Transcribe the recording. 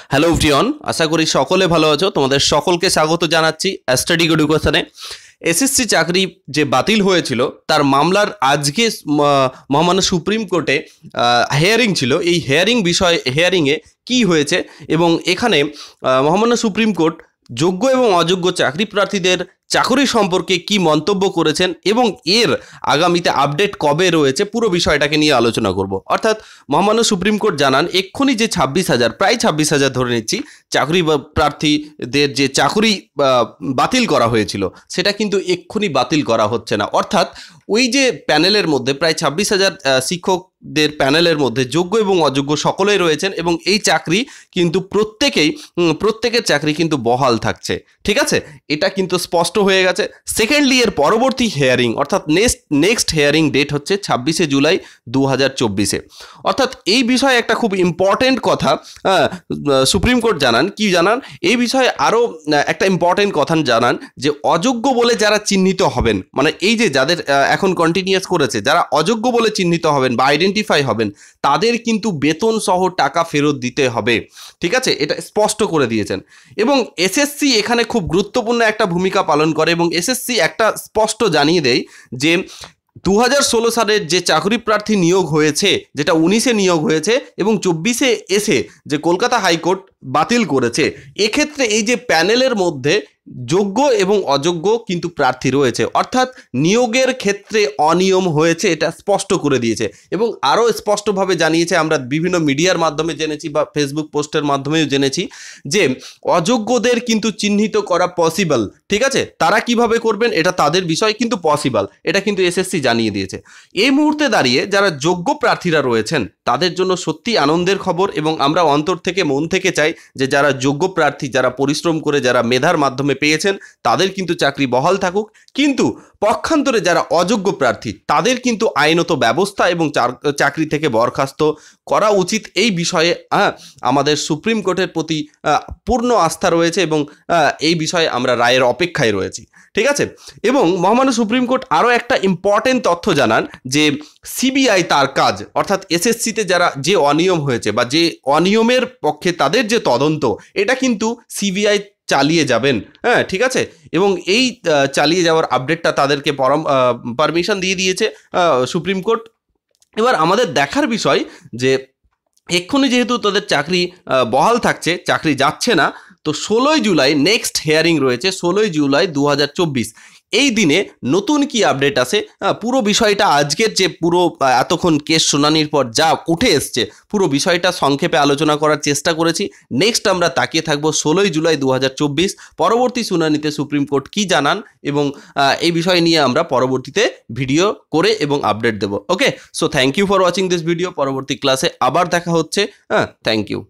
Hello everyone, আশা করি সকলে ভালো আছো। তোমাদের সকলকে স্বাগত জানাচ্ছি স্টাডি এডুকেশনে। এসএসসি চাকরি যে বাতিল হয়েছিল তার মামলার আজকে মহামান্য সুপ্রিম কোর্টে হিয়ারিং ছিল। এই হিয়ারিংয়ে কি হয়েছে এবং এখানে মহামান্য সুপ্রিম কোর্ট যোগ্য এবং অযোগ্য চাকরি প্রার্থীদের চাকরি সম্পর্কে কি মন্তব্য করেছেন এবং এর আগামীতে আপডেট কবে রয়েছে পুরো বিষয়টাকে নিয়ে আলোচনা করব। অর্থাৎ মহামান্য সুপ্রিম কোর্ট জানান এক্ষুনি যে 26,000 প্রায় 26,000 ধরে নিচ্ছি চাকরি প্রার্থীদের যে চাকরি বাতিল করা হয়েছিল সেটা কিন্তু এক্ষুনি বাতিল করা হচ্ছে না। অর্থাৎ ওই যে প্যানেলের মধ্যে প্রায় 26,000 শিক্ষকদের প্যানেলের মধ্যে যোগ্য এবং অযোগ্য সকলেই রয়েছেন এবং এই চাকরি কিন্তু প্রত্যেকের চাকরি কিন্তু বহাল থাকছে। ঠিক আছে, এটা কিন্তু স্পষ্ট হয়ে গেছে। সেকেন্ডলি এর পরবর্তী হিয়ারিং অর্থাৎ নেক্সট হিয়ারিং ডেট হচ্ছে 26শে জুলাই 2024-এ। অর্থাৎ এই বিষয়ে একটা খুব ইম্পর্টেন্ট কথা সুপ্রিম কোর্ট জানান। কি জানান? এই বিষয়ে আরও একটা ইম্পর্টেন্ট কথা জানান যে অযোগ্য বলে যারা চিহ্নিত হবেন, মানে এই যে যাদের এখন কন্টিনিউয়াস করেছে, যারা অযোগ্য বলে চিহ্নিত হবেন বা আইডেন্টিফাই হবেন তাদের কিন্তু বেতন সহ টাকা ফেরত দিতে হবে। ঠিক আছে, এটা স্পষ্ট করে দিয়েছেন। এবং এসএসসি এখানে খুব গুরুত্বপূর্ণ একটা ভূমিকা পালন করে এবং এসএসসি একটা স্পষ্ট জানিয়ে দেয় যে 2016 সালের যে চাকরি প্রার্থী নিয়োগ হয়েছে, যেটা 19-এ নিয়োগ হয়েছে এবং 24-এ এসে যে কলকাতা হাইকোর্ট বাতিল করেছে, এক্ষেত্রে এই যে প্যানেলের মধ্যে যোগ্য এবং অযোগ্য কিন্তু প্রার্থী রয়েছে, অর্থাৎ নিয়োগের ক্ষেত্রে অনিয়ম হয়েছে, এটা স্পষ্ট করে দিয়েছে। এবং আরও স্পষ্টভাবে জানিয়েছে, আমরা বিভিন্ন মিডিয়ার মাধ্যমে জেনেছি বা ফেসবুক পোস্টের মাধ্যমেও জেনেছি যে অযোগ্যদের কিন্তু চিহ্নিত করা পসিবল। ঠিক আছে, তারা কিভাবে করবেন এটা তাদের বিষয়, কিন্তু পসিবল, এটা কিন্তু এসএসসি জানিয়ে দিয়েছে। এই মুহূর্তে দাঁড়িয়ে যারা যোগ্য প্রার্থীরা রয়েছেন তাদের জন্য সত্যি আনন্দের খবর এবং আমরা অন্তর থেকে মন থেকে চাই যে যারা যোগ্য প্রার্থী, যারা পরিশ্রম করে, যারা মেধার মাধ্যমে পেয়েছেন তাদের কিন্তু চাকরি বহাল থাকুক। কিন্তু পক্ষান্তরে যারা অযোগ্য প্রার্থী তাদের কিন্তু আইনত ব্যবস্থা এবং চাকরি থেকে বরখাস্ত করা উচিত। এই বিষয়ে আমাদের সুপ্রিম কোর্টের প্রতি পূর্ণ আস্থা রয়েছে এবং এই বিষয়ে আমরা রায়ের অপেক্ষায় রয়েছি। ঠিক আছে, এবং মহামান্য সুপ্রিম কোর্ট আরও একটা ইম্পর্টেন্ট তথ্য জানান যে সিবিআই তার কাজ, অর্থাৎ এসএসসিতে যে অনিয়ম হয়েছে বা যে অনিয়মের পক্ষে তাদের যে তদন্ত, এটা কিন্তু সিবিআই চালিয়ে যাবেন। হ্যাঁ, ঠিক আছে, এবং এই চালিয়ে যাওয়ার আপডেটটা তাদেরকে পারমিশন দিয়ে দিয়েছে সুপ্রিম কোর্ট। এবার আমাদের দেখার বিষয় যে এক্ষুনি যেহেতু তাদের চাকরি বহাল থাকছে, চাকরি যাচ্ছে না, তো 16ই জুলাই নেক্সট হিয়ারিং রয়েছে, 16ই জুলাই 2024। এই দিনে নতুন কি আপডেট আছে পুরো বিষয়টা আজকের যে পুরো এতক্ষণ কেস শুনানির পর যা উঠে এসছে পুরো বিষয়টা সংক্ষেপে আলোচনা করার চেষ্টা করেছি। নেক্সট আমরা তাকিয়ে থাকবো 16ই জুলাই 2024 পরবর্তী শুনানিতে সুপ্রিম কোর্ট কি জানান এবং এই বিষয় নিয়ে আমরা পরবর্তীতে ভিডিও করে এবং আপডেট দেব। Okay, so thank you for watching this video. পরবর্তী ক্লাসে আবার দেখা হচ্ছে। Thank you.